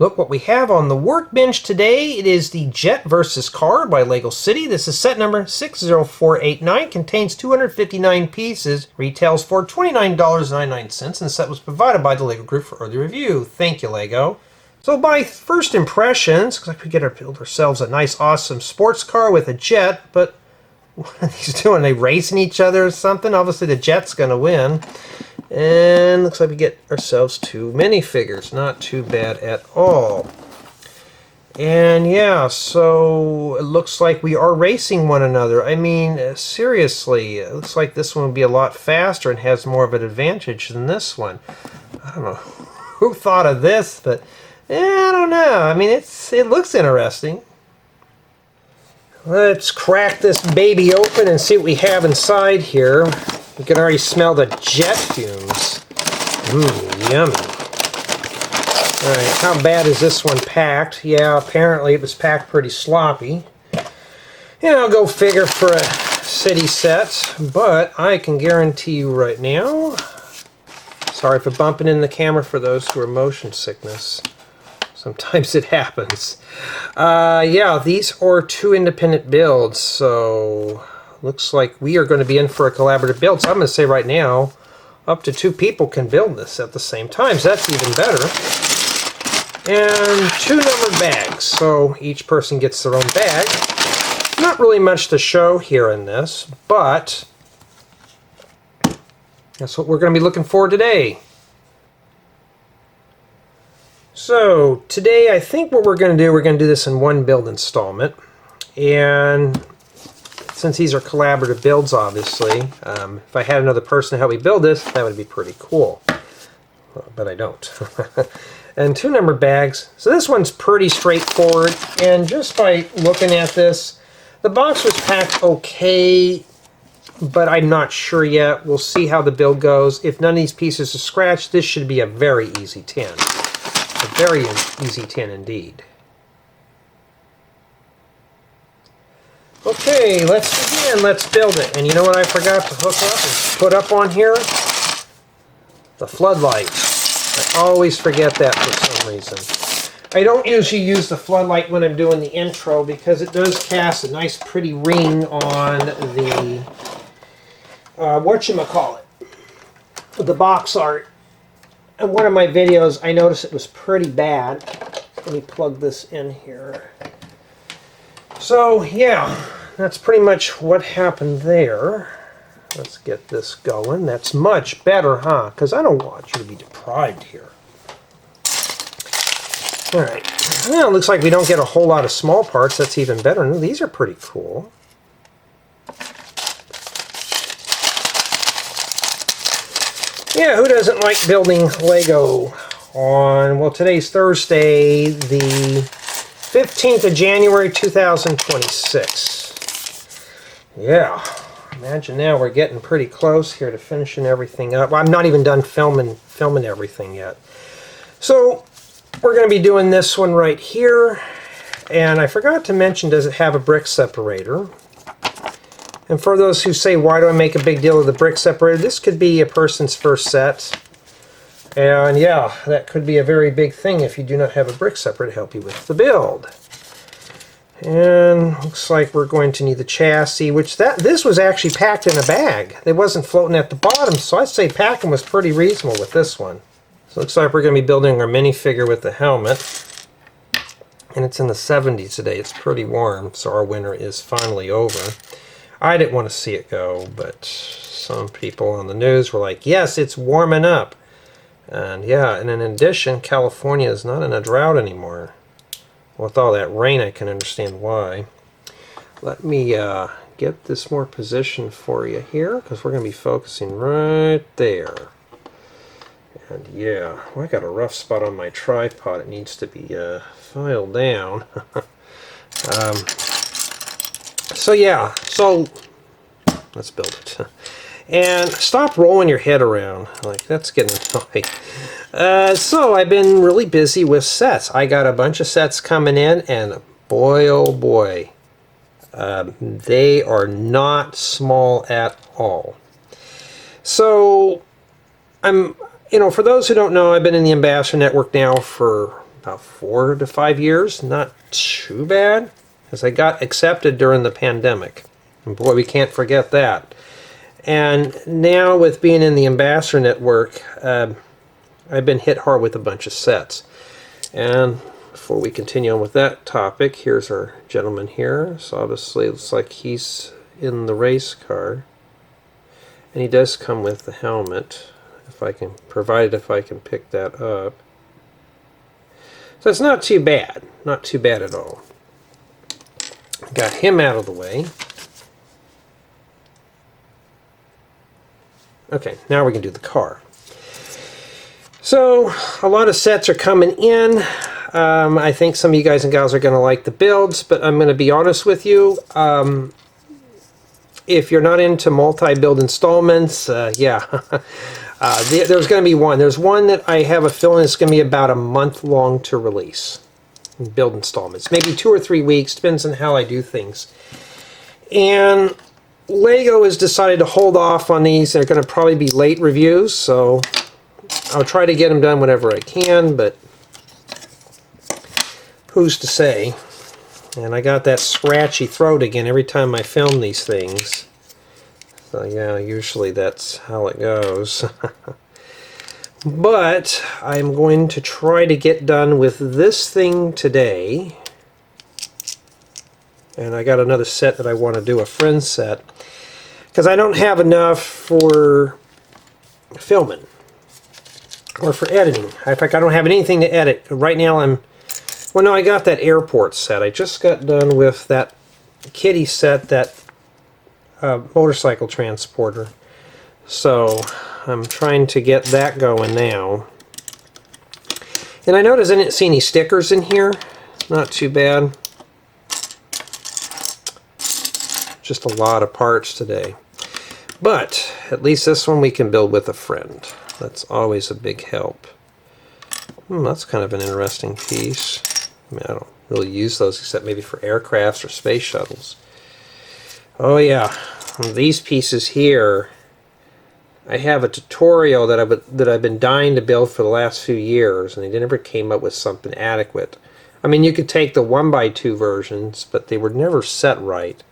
Look what we have on the workbench today. It is the Jet vs. Car by Lego City. This is set number 60489. Contains 259 pieces. Retails for $29.99. And the set was provided by the Lego Group for early review. Thank you, Lego. So by first impressions, looks like we get to build ourselves a nice, awesome sports car with a jet. But what are these doing? Are they racing each other or something? Obviously the jet's going to win. And looks like we get ourselves 2 minifigures. Not too bad at all. And yeah, so it looks like we are racing one another. I mean, seriously, it looks like this one will be a lot faster and has more of an advantage than this one. I don't know who thought of this, but I don't know. I mean, it looks interesting. Let's crack this baby open and see what we have inside here. You can already smell the jet fumes. Mmm, yummy. Alright, how bad is this one packed? Yeah, apparently it was packed pretty sloppy. Yeah, I'll go figure for a city set, but I can guarantee you right now, sorry for bumping in the camera for those who are motion sickness. Sometimes it happens. Yeah, these are 2 independent builds, so looks like we are going to be in for a collaborative build. So I'm going to say right now, up to 2 people can build this at the same time, so that's even better. And 2 numbered bags, so each person gets their own bag. Not really much to show here in this, but that's what we're going to be looking for today. So today I think what we're going to do this in one build installment. And since these are collaborative builds, obviously, if I had another person to help me build this, that would be pretty cool. But I don't. And 2 numbered bags. So this one's pretty straightforward. And just by looking at this, the box was packed okay, but I'm not sure yet. We'll see how the build goes. If none of these pieces are scratched, this should be a very easy 10. A very easy 10 indeed. Okay, let's begin. Let's build it. And you know what I forgot to hook up and put up on here? The floodlight. I always forget that for some reason. I don't usually use the floodlight when I'm doing the intro because it does cast a nice pretty ring on the whatchamacallit, the box art. In one of my videos I noticed it was pretty bad. Let me plug this in here. So yeah, that's pretty much what happened there. Let's get this going. That's much better, huh? Because I don't want you to be deprived here. Alright, well, it looks like we don't get a whole lot of small parts. That's even better. No, these are pretty cool. Yeah, who doesn't like building Lego on, well, today's Thursday, the 15th of January, 2026. Yeah, imagine now we're getting pretty close here to finishing everything up. Well, I'm not even done filming everything yet. So, we're going to be doing this one right here. And I forgot to mention, does it have a brick separator? And for those who say, why do I make a big deal of the brick separator? This could be a person's first set. And yeah, that could be a very big thing if you do not have a brick separator to help you with the build. And looks like we're going to need the chassis, which this was actually packed in a bag. It wasn't floating at the bottom, so I'd say packing was pretty reasonable with this one. So it looks like we're going to be building our minifigure with the helmet. And it's in the 70s today. It's pretty warm, so our winter is finally over. I didn't want to see it go, but some people on the news were like, yes, it's warming up. And yeah, and in addition, California is not in a drought anymore. With all that rain, I can understand why. Let me get this more positioned for you here, because we're going to be focusing right there. And yeah, well, I got a rough spot on my tripod. It needs to be filed down. So yeah, so let's build it. And stop rolling your head around. Like, that's getting annoying. So I've been really busy with sets. I got a bunch of sets coming in, and boy, oh boy, they are not small at all. So I'm, for those who don't know, I've been in the Ambassador Network now for about 4 to 5 years. Not too bad, because I got accepted during the pandemic. And boy, we can't forget that. And now with being in the Ambassador Network, I've been hit hard with a bunch of sets. And before we continue on with that topic, here's our gentleman here. So obviously it looks like he's in the race car. And he does come with the helmet, if I can pick that up. So it's not too bad. Not too bad at all. Got him out of the way. Okay, now we can do the car. So a lot of sets are coming in. I think some of you guys and gals are going to like the builds, but I'm going to be honest with you. If you're not into multi-build installments, yeah. There's going to be one. There's one that I have a feeling is going to be about a month long to release. Build installments. Maybe 2 or 3 weeks. Depends on how I do things. And Lego has decided to hold off on these. They're going to probably be late reviews, so I'll try to get them done whenever I can, but who's to say? And I got that scratchy throat again every time I film these things. So yeah, usually that's how it goes. But I'm going to try to get done with this thing today. And I got another set that I want to do, a friend set, because I don't have enough for filming or for editing. In fact, I don't have anything to edit. Right now well, no, I got that airport set. I just got done with that kitty set, that motorcycle transporter. So I'm trying to get that going now. And I noticed I didn't see any stickers in here. Not too bad. Just a lot of parts today. But at least this one we can build with a friend. That's always a big help. That's kind of an interesting piece. I mean, I don't really use those except maybe for aircrafts or space shuttles. Oh yeah, these pieces here, I have a tutorial that I've been dying to build for the last few years, and they never came up with something adequate. I mean, you could take the 1x2 versions, but they were never set right.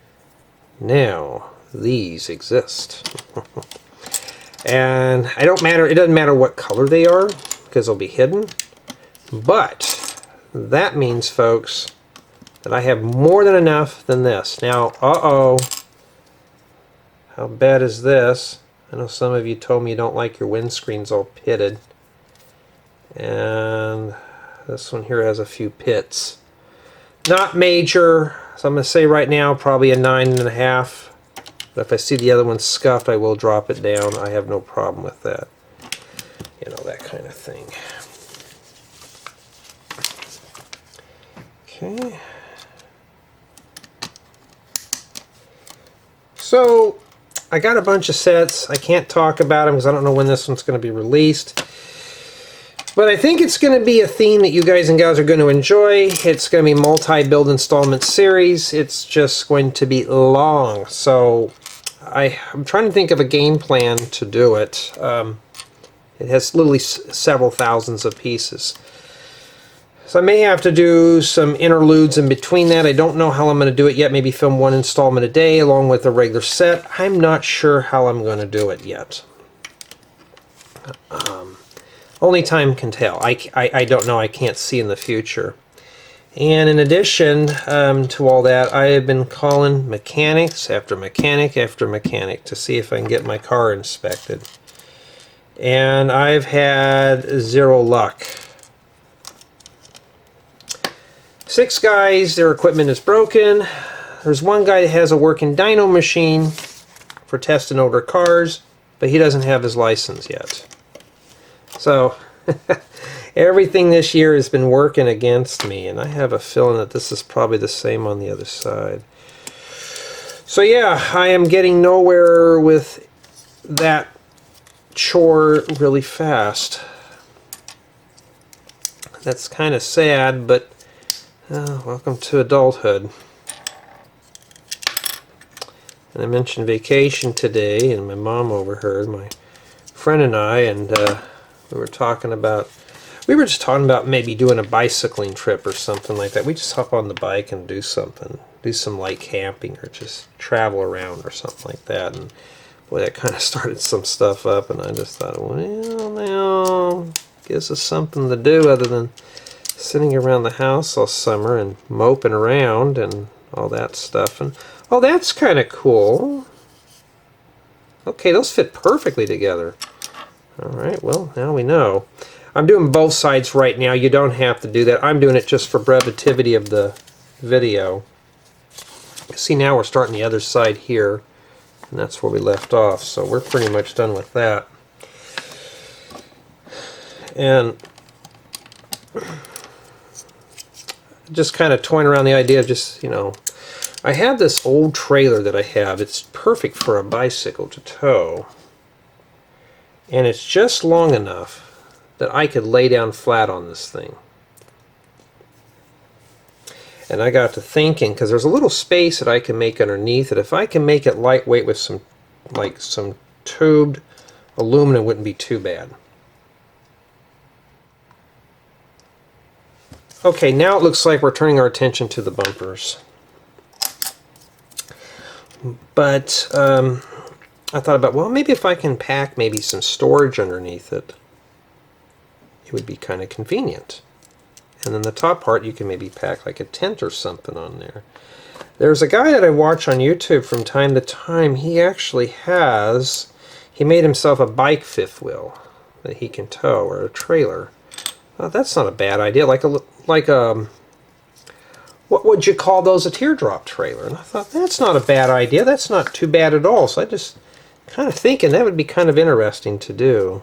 Now, these exist. And it doesn't matter what color they are, because they'll be hidden. But that means, folks, that I have more than enough than this. Now, how bad is this? I know some of you told me you don't like your windscreens all pitted. And this one here has a few pits. Not major, so I'm going to say right now probably a 9.5. But if I see the other one scuffed, I will drop it down. I have no problem with that. You know, that kind of thing. Okay. So, I got a bunch of sets. I can't talk about them because I don't know when this one's going to be released. But I think it's going to be a theme that you guys and gals are going to enjoy. It's going to be multi-build installment series. It's just going to be long. So, I'm trying to think of a game plan to do it. It has literally several thousands of pieces. So I may have to do some interludes in between that. I don't know how I'm going to do it yet. Maybe film one installment a day along with a regular set. I'm not sure how I'm going to do it yet. Only time can tell. I don't know. I can't see in the future. And in addition to all that, I have been calling mechanics after mechanic after mechanic to see if I can get my car inspected. And I've had zero luck. 6 guys, their equipment is broken. There's one guy that has a working dyno machine for testing older cars, but he doesn't have his license yet. So, everything this year has been working against me, and I have a feeling that this is probably the same on the other side. So yeah, I am getting nowhere with that chore really fast. That's kind of sad, but welcome to adulthood. And I mentioned vacation today, and my mom overheard, my friend and I, and we were talking about We were just talking about maybe doing a bicycling trip or something like that. We just hop on the bike and do something. Do some light camping or just travel around or something like that. And boy, that kind of started some stuff up, and I just thought, well, now, gives us something to do other than sitting around the house all summer and moping around and all that stuff. And oh, that's kind of cool. Okay, those fit perfectly together. All right, well, now we know. I'm doing both sides right now. You don't have to do that. I'm doing it just for brevity of the video. See, now we're starting the other side here, and that's where we left off. So we're pretty much done with that. And just kind of toying around the idea of just, you know, I have this old trailer that I have. It's perfect for a bicycle to tow. And it's just long enough that I could lay down flat on this thing. And I got to thinking, because there's a little space that I can make underneath it. If I can make it lightweight with some, like some tubed aluminum, wouldn't be too bad. Okay, now it looks like we're turning our attention to the bumpers. But I thought about, well, maybe if I can pack maybe some storage underneath it, it would be kind of convenient. And then the top part, you can maybe pack like a tent or something on there. There's a guy that I watch on YouTube from time to time. He actually has, he made himself a bike fifth wheel that he can tow, or a trailer. That's not a bad idea. Like a what would you call those? A teardrop trailer. And I thought, that's not a bad idea. That's not too bad at all. So I just kind of thinking that would be kind of interesting to do.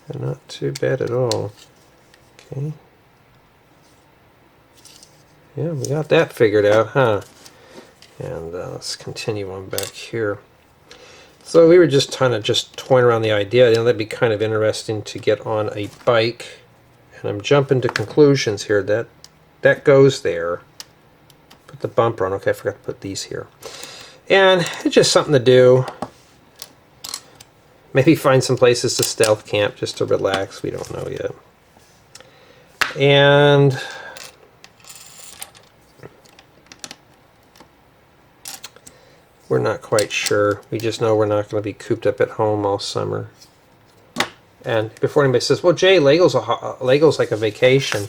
And not too bad at all. Okay. Yeah, we got that figured out, huh? And let's continue on back here. So we were just kind of just toying around the idea. You know, that'd be kind of interesting to get on a bike. And I'm jumping to conclusions here. That goes there. Put the bumper on. Okay, I forgot to put these here. And it's just something to do. Maybe find some places to stealth camp just to relax. We don't know yet. And we're not quite sure. We just know we're not going to be cooped up at home all summer. And before anybody says, well, Jay, Lego's like a vacation.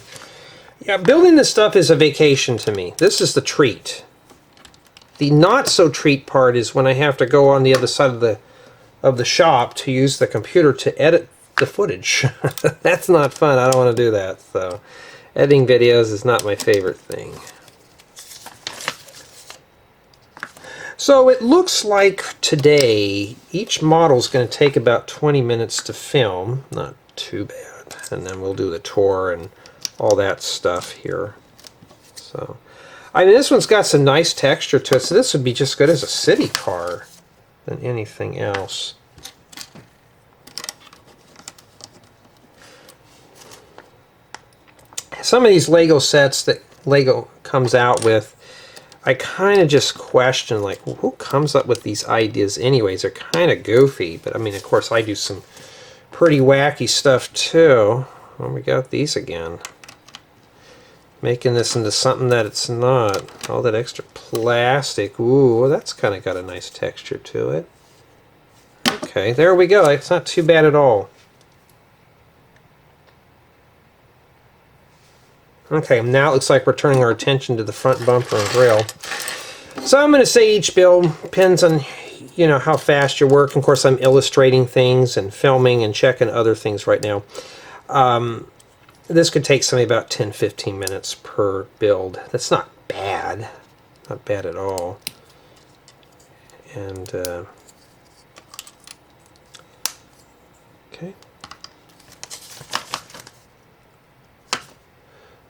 Yeah, building this stuff is a vacation to me. This is the treat. The not-so-treat part is when I have to go on the other side of the shop to use the computer to edit the footage. That's not fun. I don't want to do that. So editing videos is not my favorite thing. So it looks like today each model is going to take about 20 minutes to film. Not too bad. And then we'll do the tour and all that stuff here. So I mean, this one's got some nice texture to it, so this would be just good as a city car than anything else. Some of these Lego sets that Lego comes out with, I kind of just question, like, who comes up with these ideas anyways? They're kind of goofy, but I mean, of course, I do some pretty wacky stuff too. Oh, we got these again. Making this into something that it's not. All that extra plastic. Ooh, that's kind of got a nice texture to it. Okay, there we go. It's not too bad at all. Okay, now it looks like we're turning our attention to the front bumper and grill. So I'm going to say each build depends on, you know, how fast you work. Of course, I'm illustrating things and filming and checking other things right now. This could take somebody about 10-15 minutes per build. That's not bad. Not bad at all. And, okay.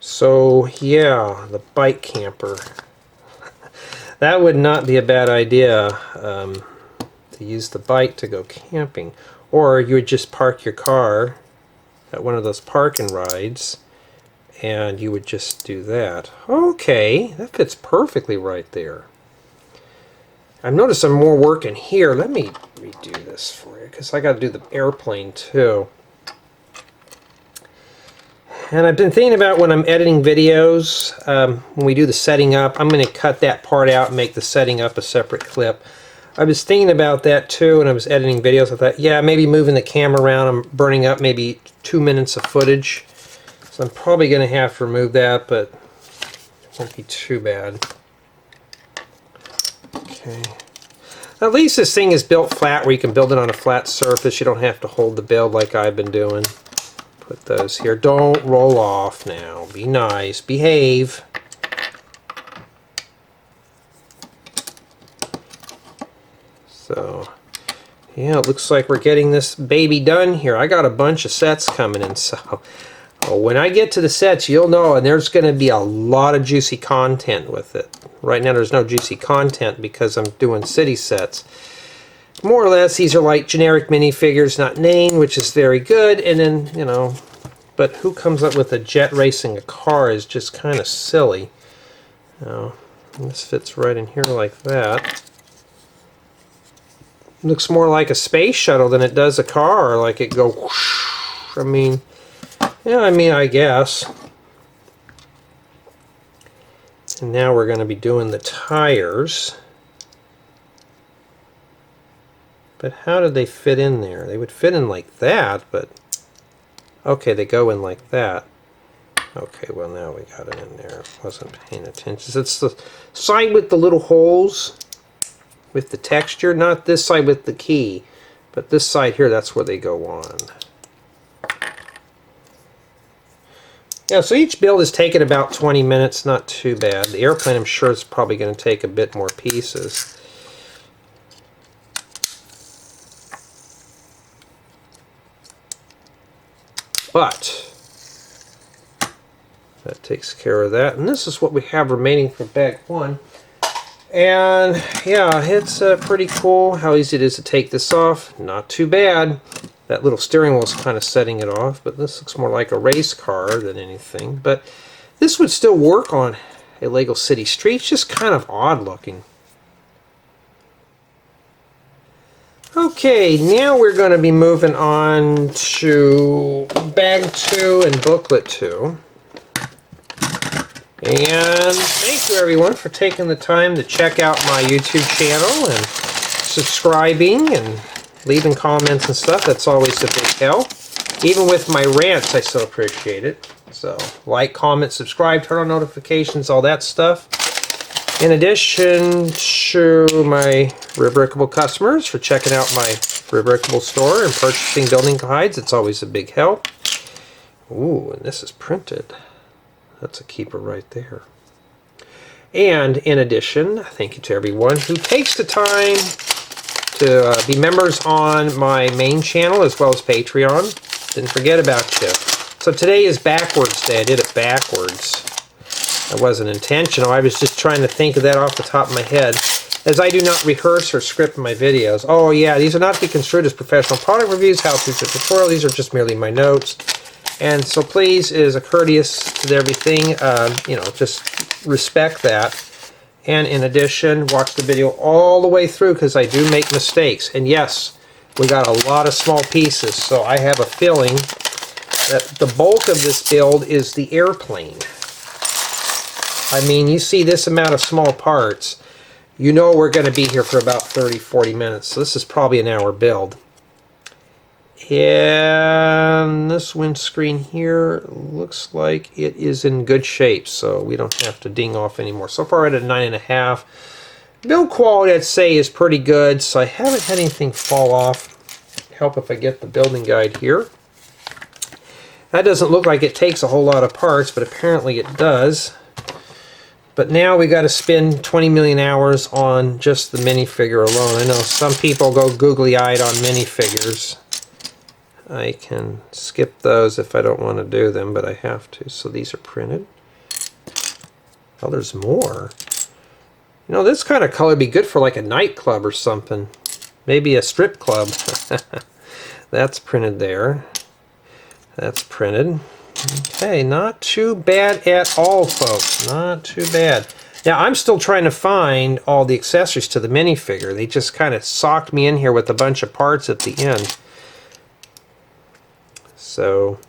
So, yeah, the bike camper. That would not be a bad idea, to use the bike to go camping. Or you would just park your car at one of those park and rides, and you would just do that. Okay, that fits perfectly right there. I've noticed some more work in here. Let me redo this for you because I got to do the airplane too. And I've been thinking about when I'm editing videos, when we do the setting up, I'm going to cut that part out and make the setting up a separate clip. I was thinking about that too when I was editing videos. I thought, yeah, maybe moving the camera around, I'm burning up maybe 2 minutes of footage. So I'm probably going to have to remove that, but it won't be too bad. Okay. At least this thing is built flat where you can build it on a flat surface. You don't have to hold the build like I've been doing. Put those here. Don't roll off now. Be nice. Behave. So, yeah, it looks like we're getting this baby done here. I got a bunch of sets coming in, so when I get to the sets, you'll know, and there's going to be a lot of juicy content with it. Right now there's no juicy content because I'm doing city sets. More or less, these are like generic minifigures, not named, which is very good. And then, you know, but who comes up with a jet racing a car is just kind of silly. Now, this fits right in here like that. Looks more like a space shuttle than it does a car, like it go whoosh. I mean, yeah, I guess. And now we're going to be doing the tires. But how did they fit in there? They would fit in like that, but okay, they go in like that. Okay, well now we got it in there. Wasn't paying attention. It's the side with the little holes with the texture, not this side with the key, but this side here, that's where they go on. Yeah, so each build is taking about 20 minutes, not too bad. The airplane, I'm sure, is probably going to take a bit more pieces. But that takes care of that. And this is what we have remaining for bag one. And yeah, it's pretty cool how easy it is to take this off. Not too bad. That little steering wheel is kind of setting it off, but this looks more like a race car than anything. But this would still work on a Lego City street. It's just kind of odd looking. Okay, now we're going to be moving on to bag 2 and booklet 2. And thank you everyone for taking the time to check out my YouTube channel and subscribing and leaving comments and stuff. That's always a big help. Even with my rants, I still appreciate it. So like, comment, subscribe, turn on notifications, all that stuff. In addition to my Rebrickable customers for checking out my Rebrickable store and purchasing building guides, it's always a big help. Ooh, and this is printed. That's a keeper right there. And in addition, thank you to everyone who takes the time to be members on my main channel as well as Patreon. Didn't forget about you. So today is backwards day. I did it backwards. That wasn't intentional. I was just trying to think of that off the top of my head, as I do not rehearse or script my videos. Oh yeah, these are not to be construed as professional product reviews, how-tos, or tutorials. These are just merely my notes. And so please, as a courteous to everything, you know, just respect that. And in addition, watch the video all the way through because I do make mistakes. And yes, we got a lot of small pieces, so I have a feeling that the bulk of this build is the airplane. I mean, you see this amount of small parts, you know we're going to be here for about 30-40 minutes. So this is probably an hour build. And this windscreen here looks like it is in good shape, so we don't have to ding off anymore. So far at a 9.5. Build quality, I'd say, is pretty good, so I haven't had anything fall off. Help if I get the building guide here. That doesn't look like it takes a whole lot of parts, but apparently it does. But now we got to spend 20 million hours on just the minifigure alone. I know some people go googly-eyed on minifigures. I can skip those if I don't want to do them, but I have to. So these are printed. Oh, there's more. You know, this kind of color would be good for like a nightclub or something. Maybe a strip club. That's printed there. That's printed. Okay, not too bad at all, folks. Not too bad. Now, I'm still trying to find all the accessories to the minifigure. They just kind of socked me in here with a bunch of parts at the end. So,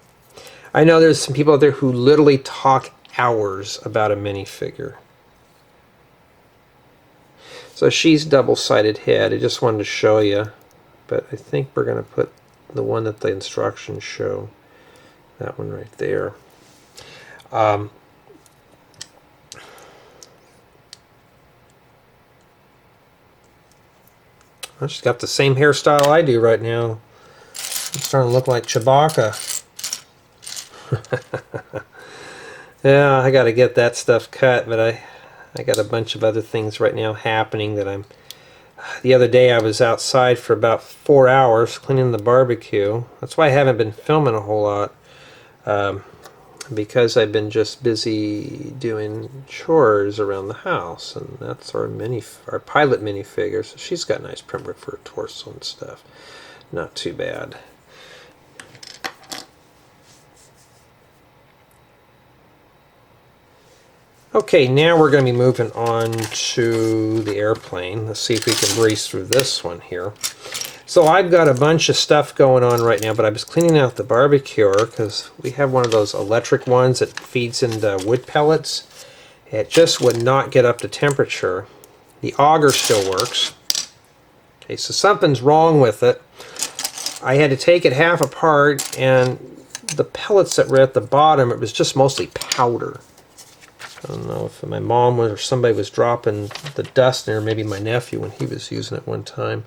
I know there's some people out there who literally talk hours about a minifigure. So she's double-sided head. I just wanted to show you. But I think we're going to put the one that the instructions show. That one right there. She's got the same hairstyle I do right now. I'm starting to look like Chewbacca. Yeah, I got to get that stuff cut, but I got a bunch of other things right now happening that I'm... The other day I was outside for about 4 hours cleaning the barbecue. That's why I haven't been filming a whole lot. Because I've been just busy doing chores around the house, and that's our pilot minifigure. So she's got nice print work for her torso and stuff. Not too bad. Okay, now we're going to be moving on to the airplane. Let's see if we can breeze through this one here. So I've got a bunch of stuff going on right now, but I was cleaning out the barbecuer because we have one of those electric ones that feeds into wood pellets. It just would not get up to temperature. The auger still works. Okay, so something's wrong with it. I had to take it half apart, and the pellets that were at the bottom, it was just mostly powder. I don't know if my mom or somebody was dropping the dust in there, maybe my nephew when he was using it one time.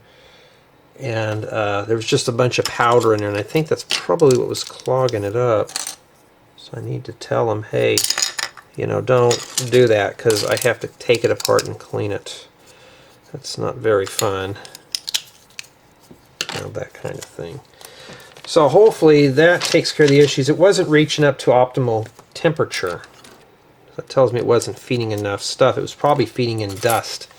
And there was just a bunch of powder in there, and I think that's probably what was clogging it up. So I need to tell him, hey, you know, don't do that, because I have to take it apart and clean it. That's not very fun. You know, that kind of thing. So hopefully that takes care of the issues. It wasn't reaching up to optimal temperature. That tells me it wasn't feeding enough stuff. It was probably feeding in dust.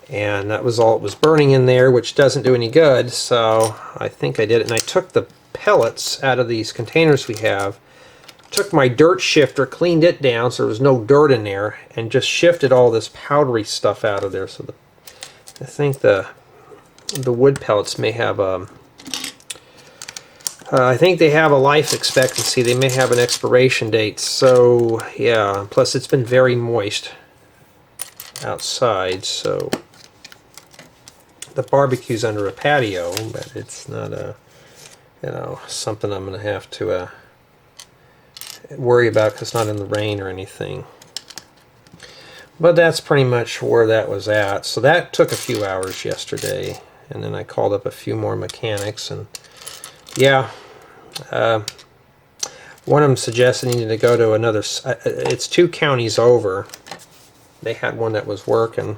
And that was all it was burning in there, which doesn't do any good. So I think I did it. And I took the pellets out of these containers we have, took my dirt shifter, cleaned it down so there was no dirt in there, and just shifted all this powdery stuff out of there. So I think the wood pellets may have I think they have a life expectancy. They may have an expiration date. So yeah, plus it's been very moist outside, so the barbecue's under a patio, but it's not something I'm going to have to worry about because it's not in the rain or anything. But that's pretty much where that was at. So that took a few hours yesterday, and then I called up a few more mechanics, and yeah, one of them suggested needing to go to another. It's 2 counties over. They had one that was working,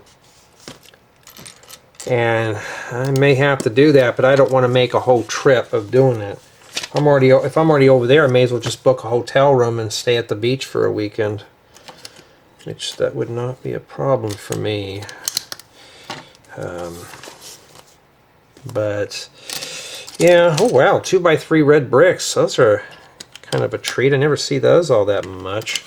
and I may have to do that, but I don't want to make a whole trip of doing it. If I'm already over there, I may as well just book a hotel room and stay at the beach for a weekend, which that would not be a problem for me. But yeah, oh wow, 2x3 red bricks. Those are kind of a treat. I never see those all that much.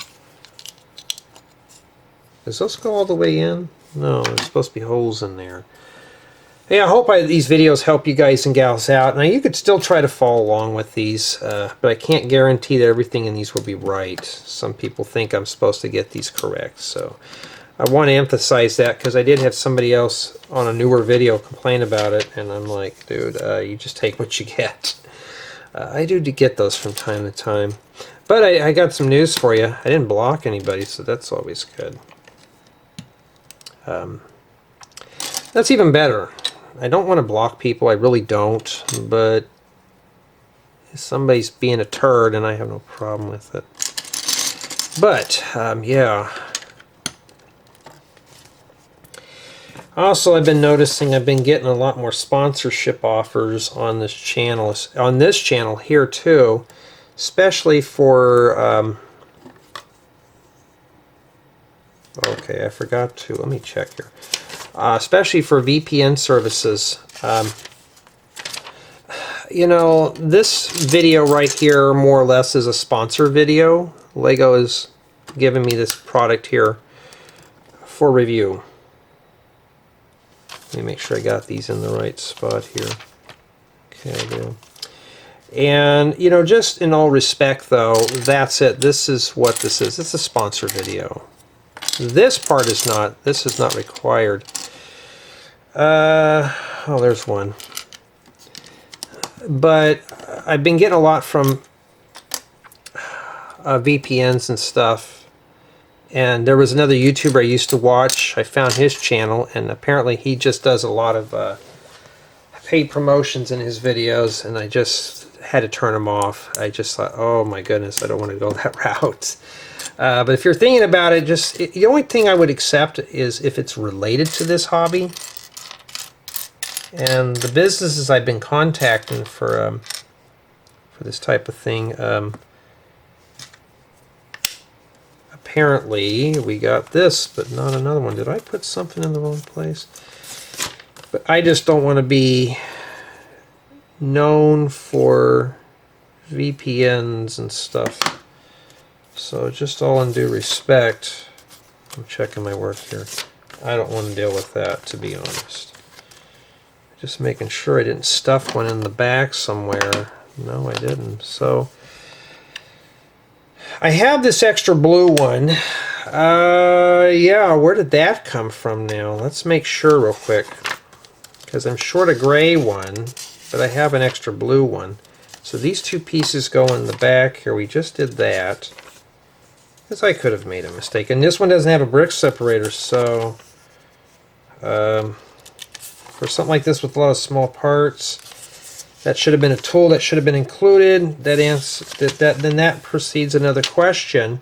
Does those go all the way in? No, there's supposed to be holes in there. Yeah, I hope these videos help you guys and gals out. Now, you could still try to follow along with these, but I can't guarantee that everything in these will be right. Some people think I'm supposed to get these correct, so I want to emphasize that because I did have somebody else on a newer video complain about it, and I'm like, dude, you just take what you get. I do get those from time to time. But I got some news for you. I didn't block anybody, so that's always good. That's even better. I don't want to block people, I really don't, but if somebody's being a turd, and I have no problem with it. But, yeah. Also, I've been noticing I've been getting a lot more sponsorship offers on this channel here too, especially for okay, I forgot to, let me check here. Especially for VPN services. You know, this video right here more or less is a sponsor video. Lego is giving me this product here for review. Let me make sure I got these in the right spot here. Okay, I do. And, you know, just in all respect, though, that's it. This is what this is. It's a sponsor video. This part is not. This is not required. Oh, there's one. But I've been getting a lot from VPNs and stuff. And there was another YouTuber I used to watch. I found his channel, and apparently he just does a lot of paid promotions in his videos, and I just had to turn them off. I just thought, oh my goodness, I don't want to go that route. But if you're thinking about it, the only thing I would accept is if it's related to this hobby. And the businesses I've been contacting for this type of thing, apparently we got this, but not another one. Did I put something in the wrong place? But I just don't want to be known for VPNs and stuff. So just all in due respect, I'm checking my work here. I don't want to deal with that, to be honest. Just making sure I didn't stuff one in the back somewhere. No, I didn't. So I have this extra blue one. Yeah, where did that come from now? Let's make sure real quick, because I'm short a gray one, but I have an extra blue one. So these two pieces go in the back here. We just did that, because I could have made a mistake. And this one doesn't have a brick separator, so for something like this with a lot of small parts, that should have been a tool that should have been included. Then that precedes another question.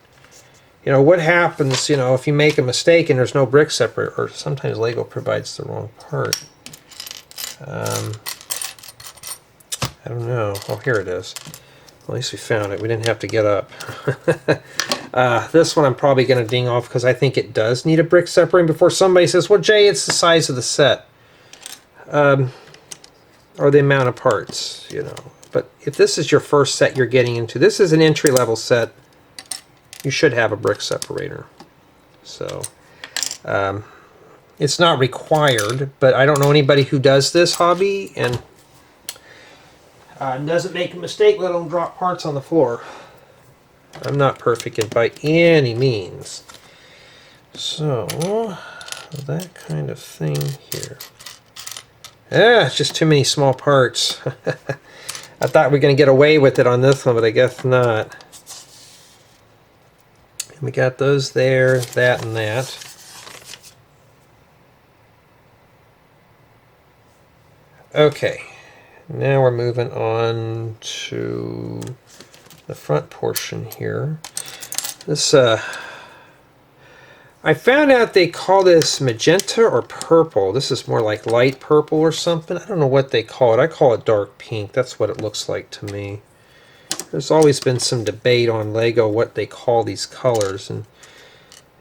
You know, what happens, you know, if you make a mistake and there's no brick separator, or sometimes Lego provides the wrong part. I don't know. Oh, here it is. At least we found it. We didn't have to get up. This one I'm probably going to ding off because I think it does need a brick separator before somebody says, well, Jay, it's the size of the set. Or the amount of parts, you know. But if this is your first set you're getting into, this is an entry-level set, you should have a brick separator. So, it's not required, but I don't know anybody who does this hobby and doesn't make a mistake, let alone drop parts on the floor. I'm not perfect by any means. So, that kind of thing here. It's just too many small parts. I thought we were going to get away with it on this one, but I guess not. And we got those there, that and that. Okay, now we're moving on to the front portion here. This, I found out they call this magenta or purple. This is more like light purple or something. I don't know what they call it. I call it dark pink. That's what it looks like to me. There's always been some debate on Lego what they call these colors. And,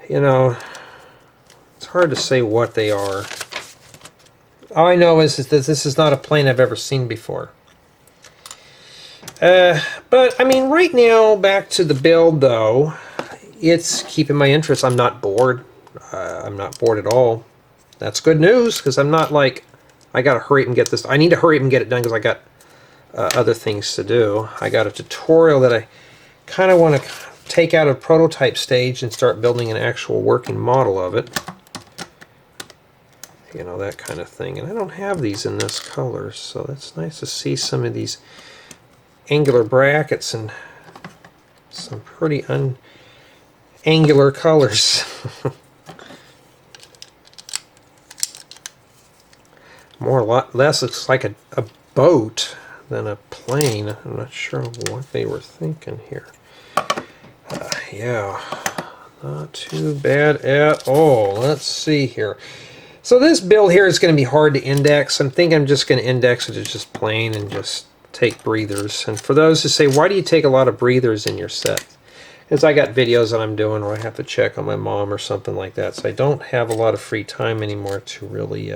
you know, it's hard to say what they are. All I know is that this is not a plane I've ever seen before. But, I mean, right now, back to the build, though. It's keeping my interest. I'm not bored. I'm not bored at all. That's good news, because I'm not like, I gotta hurry up and get this. I need to hurry up and get it done because I got other things to do. I got a tutorial that I kind of want to take out of prototype stage and start building an actual working model of it. You know, that kind of thing. And I don't have these in this color, so that's nice to see some of these angular brackets and some pretty angular colors. More or less looks like a boat than a plane. I'm not sure what they were thinking here. Yeah, not too bad at all. Let's see here. So this build here is going to be hard to index. I'm thinking I'm just going to index it as just plain and just take breathers. And for those who say, why do you take a lot of breathers in your set? Because I got videos that I'm doing where I have to check on my mom or something like that. So I don't have a lot of free time anymore to really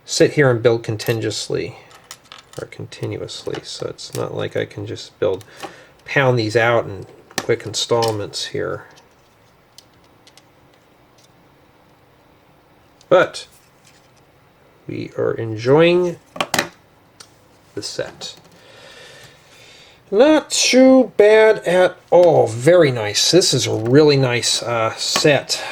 sit here and build continuously. So it's not like I can just pound these out in quick installments here. But we are enjoying the set. Not too bad at all. Very nice. This is a really nice set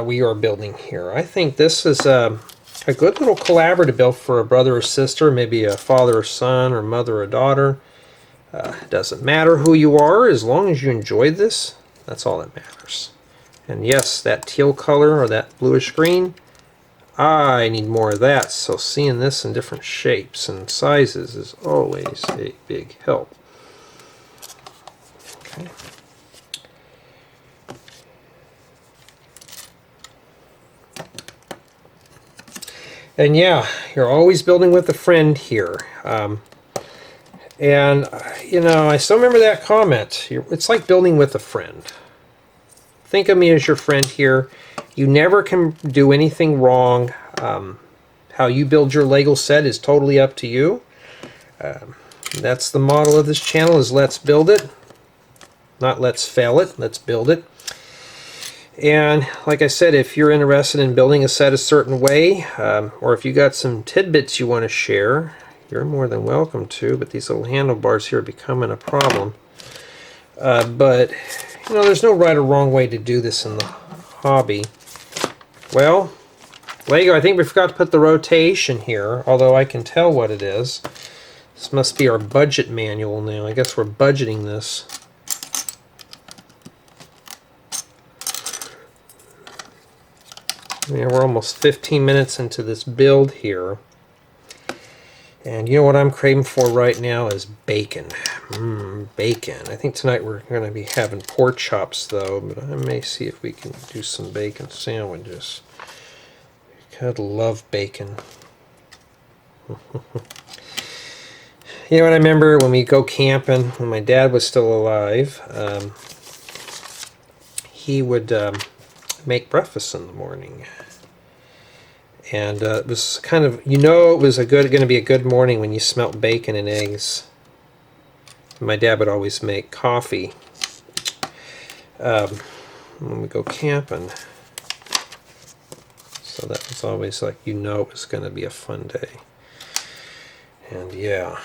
we are building here. I think this is a good little collaborative build for a brother or sister, maybe a father or son, or mother or daughter. Doesn't matter who you are, as long as you enjoy this, that's all that matters. And yes, that teal color or that bluish green, I need more of that, so seeing this in different shapes and sizes is always a big help. Okay. And yeah, you're always building with a friend here. And, you know, I still remember that comment. It's like building with a friend. Think of me as your friend here. You never can do anything wrong. How you build your Lego set is totally up to you. That's the motto of this channel, is let's build it. Not let's fail it, let's build it. And like I said, if you're interested in building a set a certain way, or if you got some tidbits you want to share, you're more than welcome to, but these little handlebars here are becoming a problem. But, you know, there's no right or wrong way to do this in the hobby. Well, Lego, I think we forgot to put the rotation here, although I can tell what it is. This must be our budget manual now. I guess we're budgeting this. Yeah, we're almost 15 minutes into this build here. And you know what I'm craving for right now is bacon. Bacon. I think tonight we're going to be having pork chops though, but I may see if we can do some bacon sandwiches. I love bacon. You know what I remember when we go camping, when my dad was still alive, he would make breakfast in the morning. And it was kind of, you know, it was going to be a good morning when you smelt bacon and eggs. My dad would always make coffee when we go camping. So that was always like, you know, it was going to be a fun day. And yeah.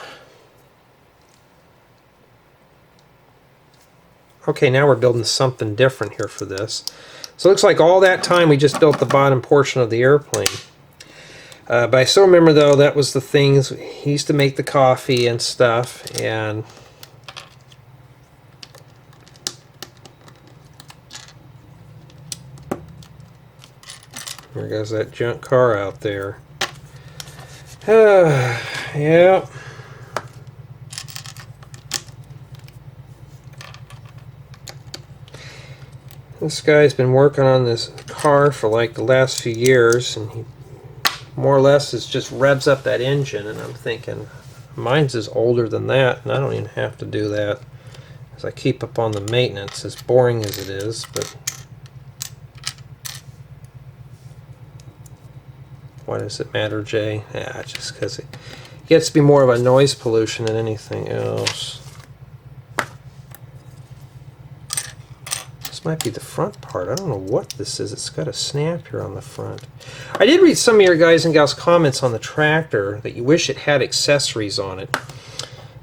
Okay, now we're building something different here for this. So it looks like all that time we just built the bottom portion of the airplane. But I still remember, though, that was the things. He used to make the coffee and stuff, and there goes that junk car out there. Yeah. This guy's been working on this car for like the last few years, and he more or less is just revs up that engine, and I'm thinking, mine's is older than that, and I don't even have to do that as I keep up on the maintenance, as boring as it is. But why does it matter, Jay? Yeah, just because it gets to be more of a noise pollution than anything else. Might be the front part. I don't know what this is. It's got a snap here on the front. I did read some of your guys and gals comments on the tractor that you wish it had accessories on it.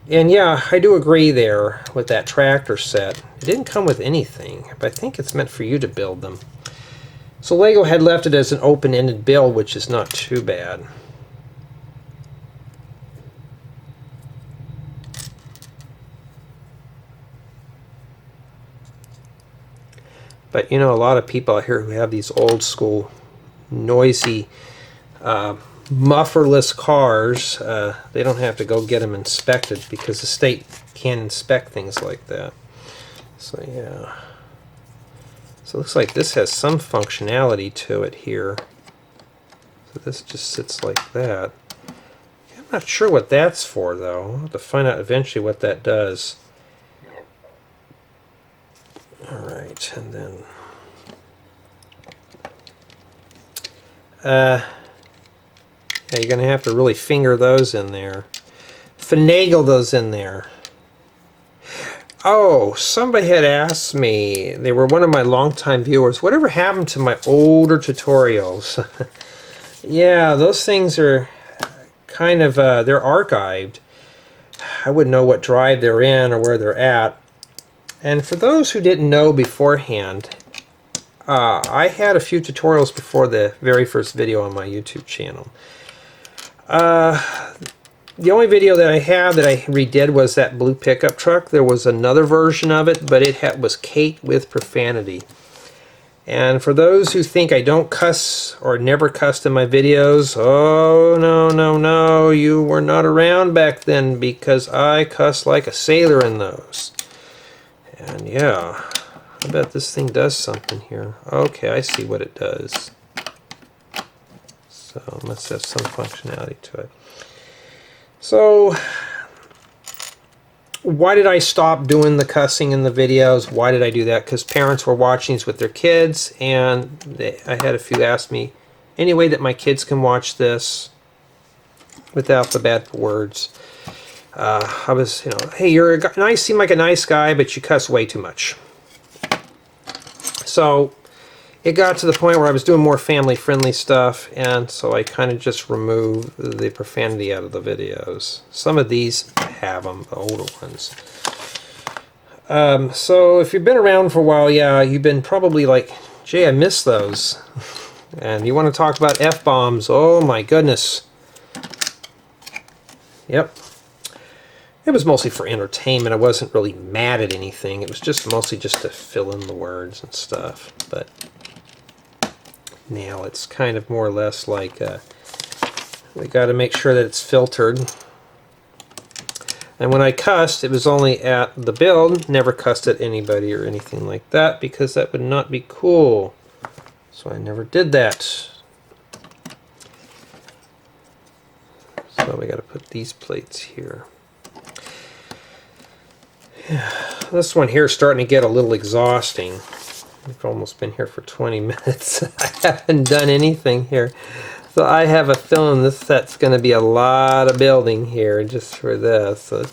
And yeah, I do agree there with that tractor set. It didn't come with anything, but I think it's meant for you to build them. So Lego had left it as an open-ended build, which is not too bad. But you know, a lot of people out here who have these old school, noisy, mufflerless cars, they don't have to go get them inspected because the state can't inspect things like that. So yeah. So it looks like this has some functionality to it here. So this just sits like that. I'm not sure what that's for though. I'll have to find out eventually what that does. Alright, and then yeah, you're going to have to really finger those in there. Finagle those in there. Oh, somebody had asked me, they were one of my longtime viewers, whatever happened to my older tutorials? Yeah, those things are kind of, they're archived. I wouldn't know what drive they're in or where they're at. And for those who didn't know beforehand, I had a few tutorials before the very first video on my YouTube channel. The only video that I have that I redid was that blue pickup truck. There was another version of it, but it was caked with profanity. And for those who think I don't cuss or never cussed in my videos, oh no, no, no, you were not around back then, because I cuss like a sailor in those. And yeah, I bet this thing does something here. Okay, I see what it does. So it must have some functionality to it. So why did I stop doing the cussing in the videos? Why did I do that? Because parents were watching these with their kids, and I had a few ask me, any way that my kids can watch this without the bad words? I was, hey, you're nice, seem like a nice guy, but you cuss way too much. So it got to the point where I was doing more family-friendly stuff, and so I kind of just removed the profanity out of the videos. Some of these have them, the older ones. So if you've been around for a while, yeah, you've been probably like, Jay, I miss those. And you want to talk about F-bombs, oh my goodness. Yep. It was mostly for entertainment. I wasn't really mad at anything. It was just mostly just to fill in the words and stuff. But now it's kind of more or less like we got to make sure that it's filtered. And when I cussed, it was only at the build, never cussed at anybody or anything like that, because that would not be cool. So I never did that. So we got to put these plates here. This one here is starting to get a little exhausting. I've almost been here for 20 minutes. I haven't done anything here. So I have a feeling this set's going to be a lot of building here just for this. So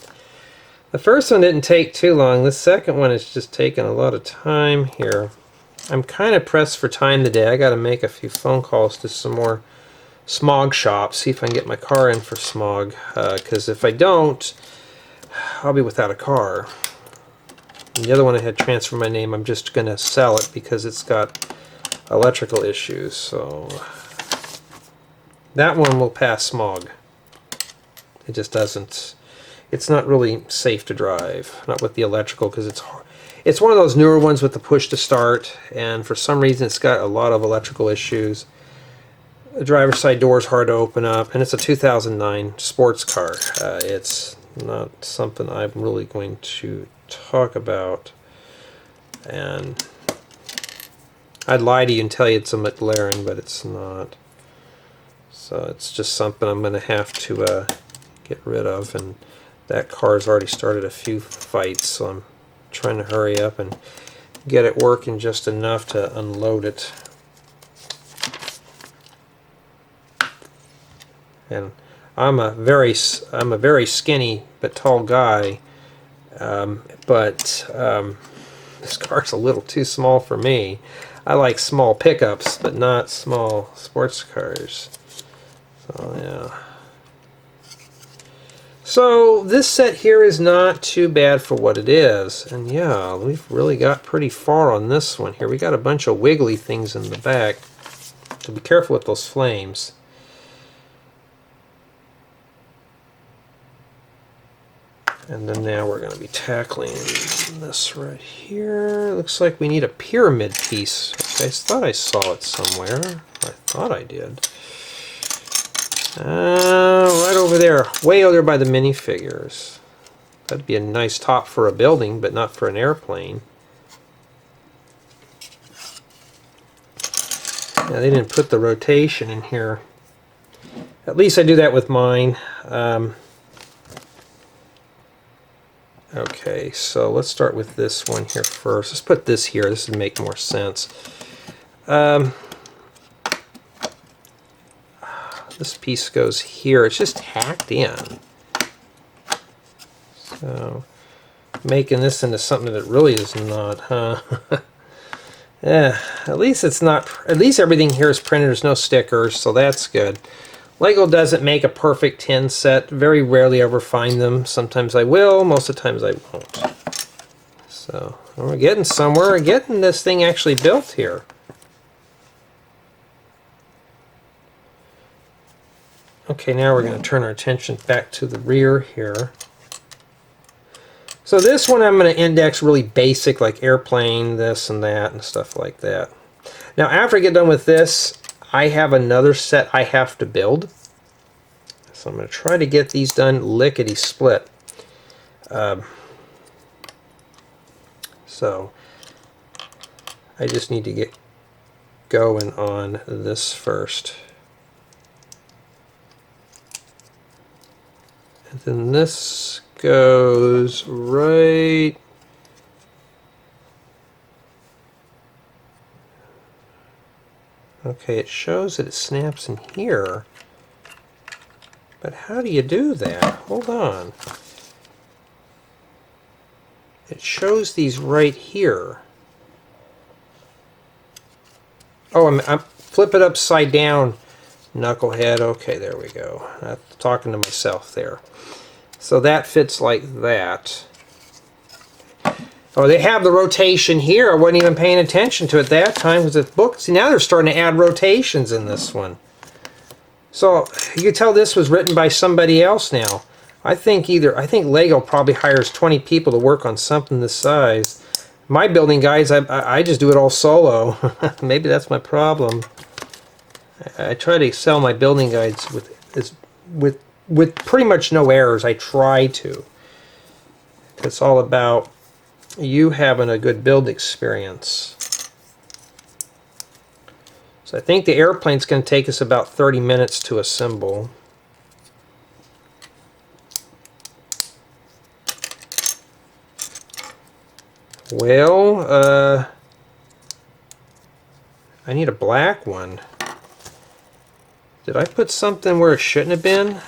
the first one didn't take too long. The second one is just taking a lot of time here. I'm kind of pressed for time today. I got to make a few phone calls to some more smog shops, see if I can get my car in for smog. Because if I don't, I'll be without a car. And the other one I had transferred my name, I'm just going to sell it because it's got electrical issues. So that one will pass smog. It just doesn't, it's not really safe to drive, not with the electrical, because it's one of those newer ones with the push to start, and for some reason it's got a lot of electrical issues. The driver's side door is hard to open up, and it's a 2009 sports car. It's not something I'm really going to talk about, and I'd lie to you and tell you it's a McLaren, but it's not. So it's just something I'm going to have to get rid of, and that car's already started a few fights, so I'm trying to hurry up and get it working just enough to unload it. And I'm a very skinny but tall guy, but this car's a little too small for me. I like small pickups, but not small sports cars. So yeah. So this set here is not too bad for what it is, and yeah, we've really got pretty far on this one here. We got a bunch of wiggly things in the back, so be careful with those flames. And then now we're going to be tackling this right here. Looks like we need a pyramid piece. Okay, I thought I saw it somewhere. I thought I did. Right over there, way over there by the minifigures. That'd be a nice top for a building, but not for an airplane. Yeah, they didn't put the rotation in here. At least I do that with mine. Okay, so let's start with this one here first. Let's put this here. This would make more sense. This piece goes here. It's just hacked in. So, making this into something that really is not, huh? At least it's not, at least everything here is printed. There's no stickers, so that's good. Lego doesn't make a perfect tin set. Very rarely ever find them. Sometimes I will, most of the times I won't. So we're getting somewhere. We're getting this thing actually built here. Okay, now we're going to turn our attention back to the rear here. So this one I'm going to index really basic, like airplane, this and that, and stuff like that. Now after I get done with this, I have another set I have to build. So I'm going to try to get these done lickety-split. So I just need to get going on this first. And then this goes right okay, it shows that it snaps in here, but how do you do that? Hold on. It shows these right here. Oh, I'm flip it upside down, knucklehead. Okay, there we go. I'm talking to myself there. So that fits like that. Oh, they have the rotation here. I wasn't even paying attention to it that time because it's booked. See, now they're starting to add rotations in this one. So you can tell this was written by somebody else now. I think Lego probably hires 20 people to work on something this size. My building guides, I just do it all solo. Maybe that's my problem. I try to sell my building guides with pretty much no errors. I try to. It's all about you having a good build experience. So I think the airplane's going to take us about 30 minutes to assemble. Well, I need a black one. Did I put something where it shouldn't have been?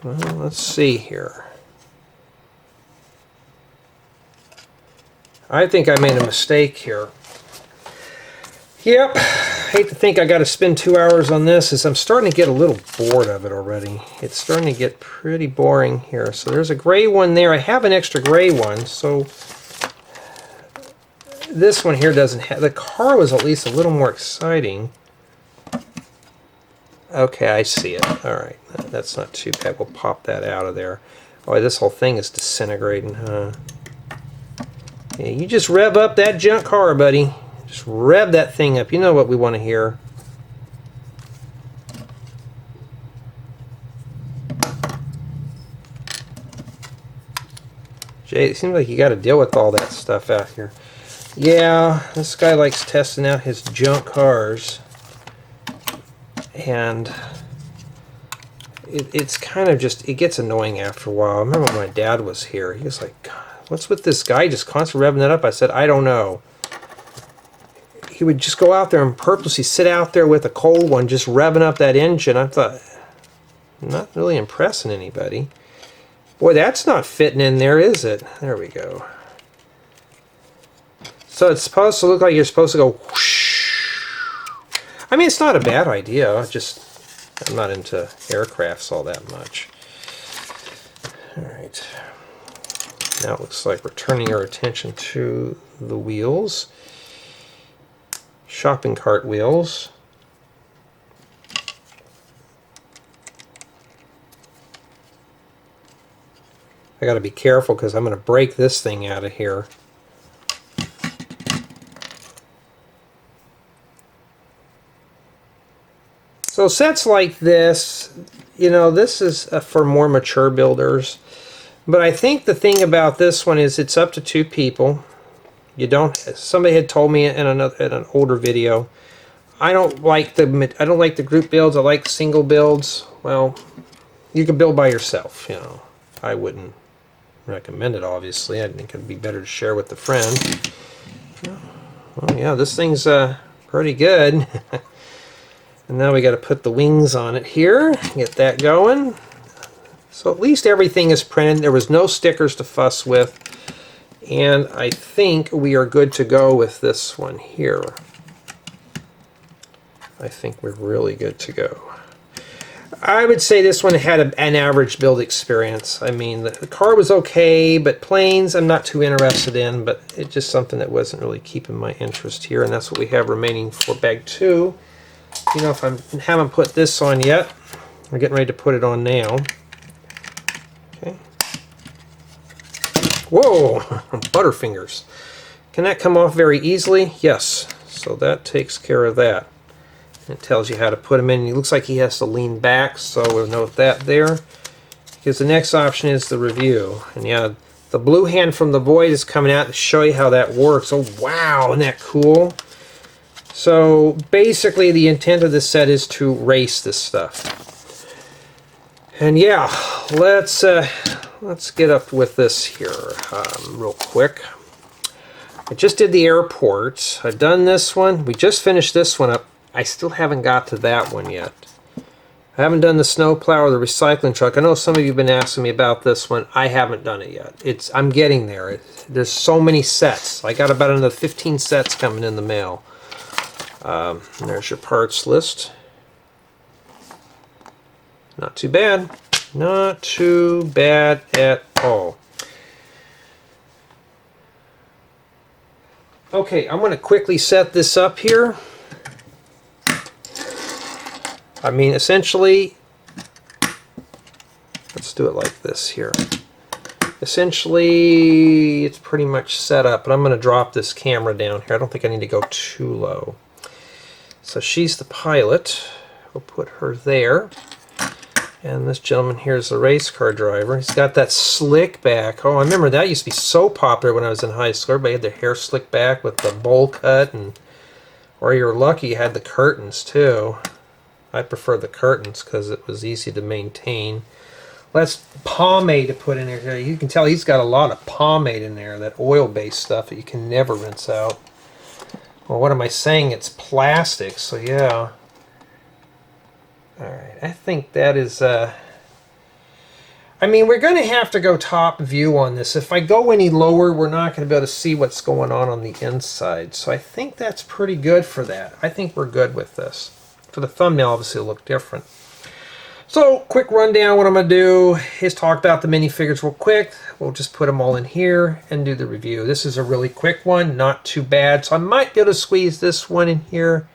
Well, let's see here. I think I made a mistake here. Yep, hate to think I got to spend 2 hours on this, as I'm starting to get a little bored of it already. It's starting to get pretty boring here. So there's a gray one there. I have an extra gray one, so this one here doesn't have. The car was at least a little more exciting. Okay, I see it. All right, that's not too bad. We'll pop that out of there. Oh, this whole thing is disintegrating, huh? Yeah, you just rev up that junk car, buddy. Just rev that thing up. You know what we want to hear. Jay, it seems like you got to deal with all that stuff out here. Yeah, this guy likes testing out his junk cars. And it's kind of just, it gets annoying after a while. I remember when my dad was here, he was like, God, what's with this guy just constantly revving that up? I said, I don't know. He would just go out there and purposely sit out there with a cold one, just revving up that engine. I thought, not really impressing anybody. Boy, that's not fitting in there, is it? There we go. So it's supposed to look like you're supposed to go whoosh. I mean, it's not a bad idea. I'm not into aircrafts all that much. All right. Now it looks like we're turning our attention to the wheels. Shopping cart wheels. I got to be careful because I'm going to break this thing out of here. So sets like this, you know, this is for more mature builders. But I think the thing about this one is it's up to 2 people. You don't. Somebody had told me in an older video, I don't like the group builds. I like single builds. Well, you can build by yourself. You know, I wouldn't recommend it. Obviously, I think it'd be better to share with a friend. Well, yeah, this thing's pretty good. And now we got to put the wings on it here. Get that going. So at least everything is printed. There was no stickers to fuss with. And I think we are good to go with this one here. I think we're really good to go. I would say this one had an average build experience. I mean, the car was okay, but planes I'm not too interested in, but it's just something that wasn't really keeping my interest here, and that's what we have remaining for bag 2. You know, if I haven't put this on yet, we're getting ready to put it on now. Okay. Whoa! Butterfingers. Can that come off very easily? Yes. So that takes care of that. It tells you how to put him in. It looks like he has to lean back, so we'll note that there. Because the next option is the review. And yeah, the blue hand from the void is coming out to show you how that works. Oh wow, isn't that cool? So basically the intent of this set is to race this stuff. And yeah, let's get up with this here real quick. I just did the airport. I've done this one. We just finished this one up. I still haven't got to that one yet. I haven't done the snowplow or the recycling truck. I know some of you have been asking me about this one. I haven't done it yet. I'm getting there. There's so many sets. I got about another 15 sets coming in the mail. There's your parts list. Not too bad. Not too bad at all. Okay, I'm going to quickly set this up here. I mean, essentially, let's do it like this here. Essentially, it's pretty much set up, but I'm going to drop this camera down here. I don't think I need to go too low. So she's the pilot. We'll put her there. And this gentleman here is the race car driver. He's got that slick back. Oh, I remember that used to be so popular when I was in high school. Everybody had their hair slicked back with the bowl cut, or you were lucky you had the curtains too. I prefer the curtains because it was easy to maintain. Let's pomade to put in there. You can tell he's got a lot of pomade in there, that oil-based stuff that you can never rinse out. Well, what am I saying? It's plastic, so yeah. Alright, I think that is... I mean, we're going to have to go top view on this. If I go any lower, we're not going to be able to see what's going on the inside. So I think that's pretty good for that. I think we're good with this. For the thumbnail, obviously, it'll look different. So, quick rundown. What I'm going to do is talk about the minifigures real quick. We'll just put them all in here and do the review. This is a really quick one, not too bad. So I might be able to squeeze this one in here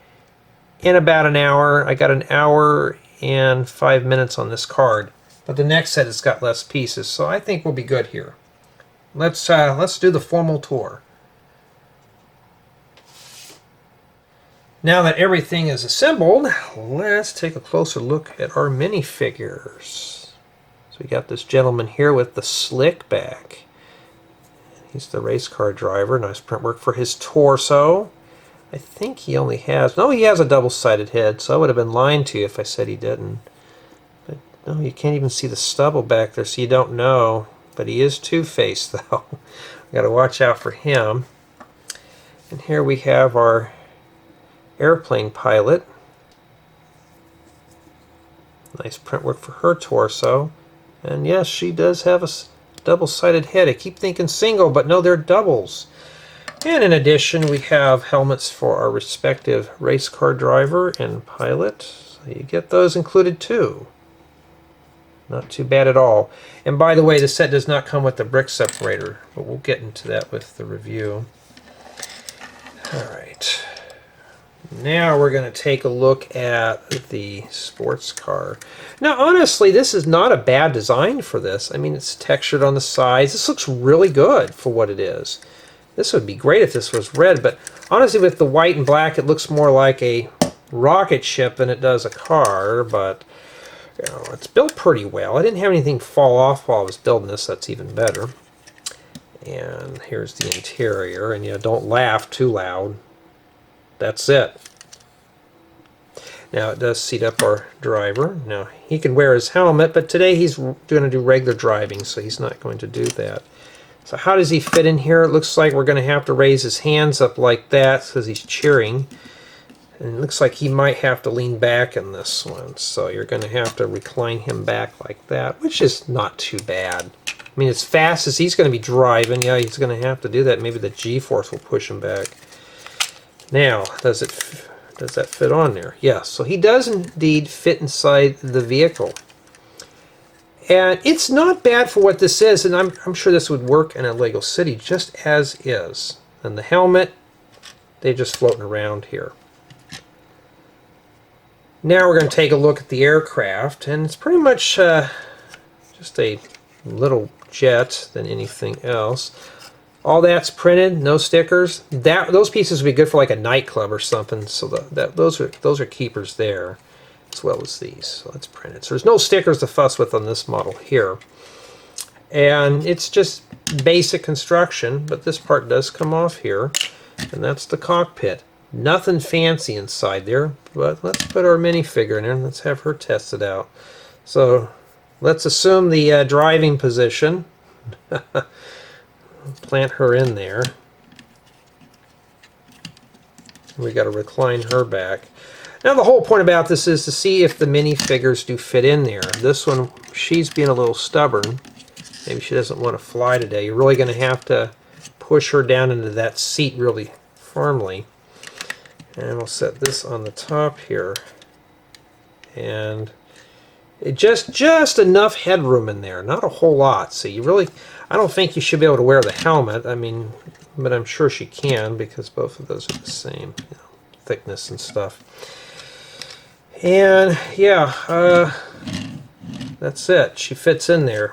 in about an hour. I got an hour and 5 minutes on this card. But the next set has got less pieces, so I think we'll be good here. Let's do the formal tour. Now that everything is assembled, let's take a closer look at our minifigures. So we got this gentleman here with the slick back. He's the race car driver. Nice print work for his torso. I think he only has... No, he has a double-sided head, so I would have been lying to you if I said he didn't. But no, you can't even see the stubble back there, so you don't know. But he is two-faced, though. Got to watch out for him. And here we have our airplane pilot. Nice print work for her torso. And yes, she does have a double-sided head. I keep thinking single, but no, they're doubles. And in addition, we have helmets for our respective race car driver and pilot. So you get those included too. Not too bad at all. And by the way, the set does not come with the brick separator, but we'll get into that with the review. Alright. Now we're going to take a look at the sports car. Now honestly, this is not a bad design for this. I mean, it's textured on the sides. This looks really good for what it is. This would be great if this was red, but honestly with the white and black it looks more like a rocket ship than it does a car, but you know, it's built pretty well. I didn't have anything fall off while I was building this. That's even better. And here's the interior, and you don't laugh too loud. That's it. Now it does seat up our driver. Now he can wear his helmet, but today he's going to do regular driving, so he's not going to do that. So how does he fit in here? It looks like we're going to have to raise his hands up like that because he's cheering. And it looks like he might have to lean back in this one, so you're going to have to recline him back like that, which is not too bad. I mean, as fast as he's going to be driving, yeah, he's going to have to do that. Maybe the G-force will push him back. Now, does that fit on there? Yeah, so he does indeed fit inside the vehicle. And it's not bad for what this is, and I'm sure this would work in a Lego City just as is. And the helmet, they're just floating around here. Now we're going to take a look at the aircraft, and it's pretty much just a little jet than anything else. All that's printed, no stickers. Those pieces would be good for like a nightclub or something. So those are keepers there, as well as these. So that's printed. So there's no stickers to fuss with on this model here, and it's just basic construction. But this part does come off here, and that's the cockpit. Nothing fancy inside there, but let's put our minifigure in there and let's have her test it out. So let's assume the driving position. Plant her in there. We got to recline her back. Now the whole point about this is to see if the minifigures do fit in there. This one, she's being a little stubborn. Maybe she doesn't want to fly today. You're really going to have to push her down into that seat really firmly. And we'll set this on the top here. And it just enough headroom in there, not a whole lot. So you really, I don't think you should be able to wear the helmet. I mean, but I'm sure she can because both of those are the same, you know, thickness and stuff. And yeah, that's it. She fits in there.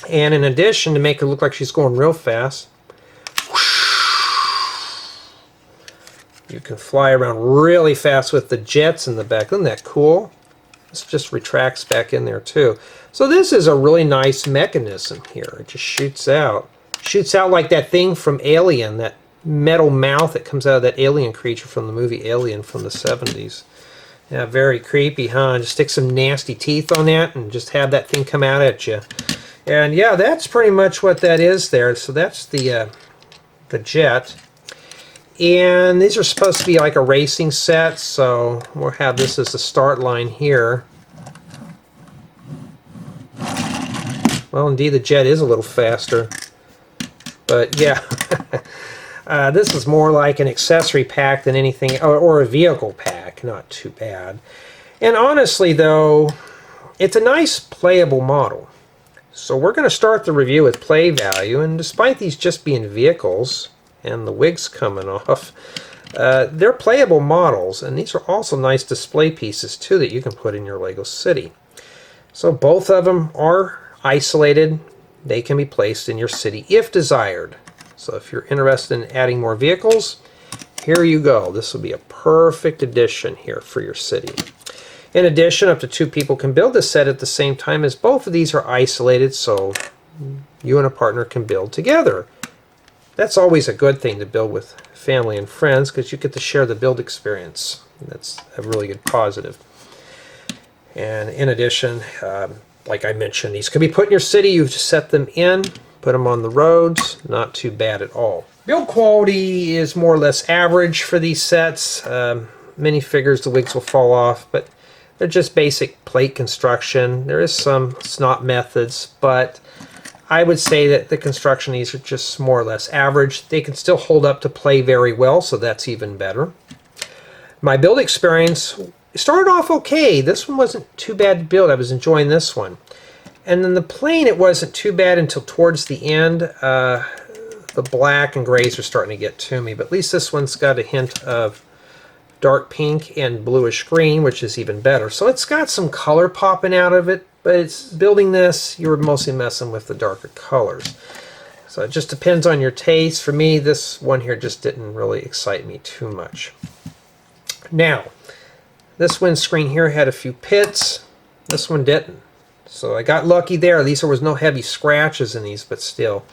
And in addition, to make it look like she's going real fast, you can fly around really fast with the jets in the back. Isn't that cool? This just retracts back in there too. So this is a really nice mechanism here. It just shoots out. Shoots out like that thing from Alien, that metal mouth that comes out of that alien creature from the movie Alien from the 70s. Yeah, very creepy, huh? Just stick some nasty teeth on that and just have that thing come out at you. And yeah, that's pretty much what that is there. So that's the jet. And these are supposed to be like a racing set, so we'll have this as the start line here. Well, indeed, the jet is a little faster. But yeah, this is more like an accessory pack than anything, or a vehicle pack. Not too bad. And honestly, though, it's a nice playable model. So we're going to start the review with play value, and despite these just being vehicles, and the wigs coming off, they're playable models, and these are also nice display pieces too that you can put in your Lego City. So both of them are isolated. They can be placed in your city if desired. So if you're interested in adding more vehicles, here you go. This will be a perfect addition here for your city. In addition, up to 2 people can build this set at the same time, as both of these are isolated, so you and a partner can build together. That's always a good thing to build with family and friends, because you get to share the build experience. That's a really good positive. And in addition, like I mentioned, these can be put in your city. You just set them in, put them on the roads. Not too bad at all. Build quality is more or less average for these sets. Minifigures, the wigs will fall off, but they're just basic plate construction. There is some snot methods, but I would say that the construction of these are just more or less average. They can still hold up to play very well, so that's even better. My build experience started off okay. This one wasn't too bad to build. I was enjoying this one. And then the plane, it wasn't too bad until towards the end. The black and grays are starting to get to me, but at least this one's got a hint of dark pink and bluish green, which is even better. So it's got some color popping out of it, but it's building this, you're mostly messing with the darker colors. So it just depends on your taste. For me, this one here just didn't really excite me too much. Now, this windscreen here had a few pits. This one didn't. So I got lucky there. At least there was no heavy scratches in these, but still.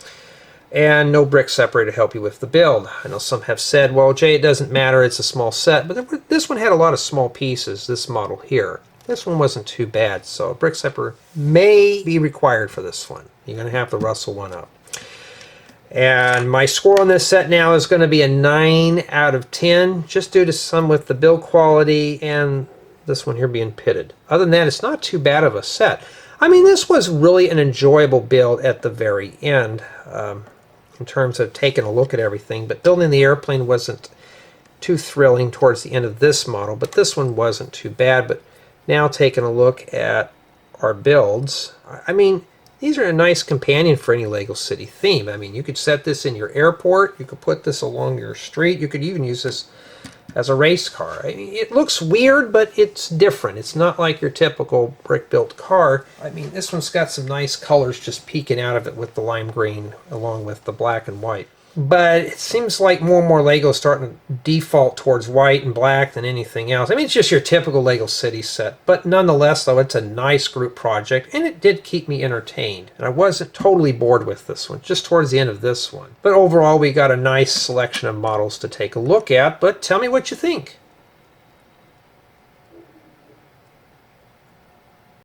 And no brick separator to help you with the build. I know some have said, well, Jay, it doesn't matter, it's a small set. But this one had a lot of small pieces, this model here. This one wasn't too bad, so a brick separator may be required for this one. You're going to have to rustle one up. And my score on this set now is going to be a 9 out of 10, just due to some with the build quality and this one here being pitted. Other than that, it's not too bad of a set. I mean, this was really an enjoyable build at the very end in terms of taking a look at everything, but building the airplane wasn't too thrilling towards the end of this model, but this one wasn't too bad. But now taking a look at our builds, I mean, these are a nice companion for any Lego City theme. I mean, you could set this in your airport, you could put this along your street, you could even use this as a race car. I mean, it looks weird, but it's different. It's not like your typical brick-built car. I mean, this one's got some nice colors just peeking out of it with the lime green along with the black and white. But it seems like more and more Legos starting to default towards white and black than anything else. I mean, it's just your typical Lego City set. But nonetheless, though, it's a nice group project, and it did keep me entertained. And I wasn't totally bored with this one, just towards the end of this one. But overall, we got a nice selection of models to take a look at. But tell me what you think.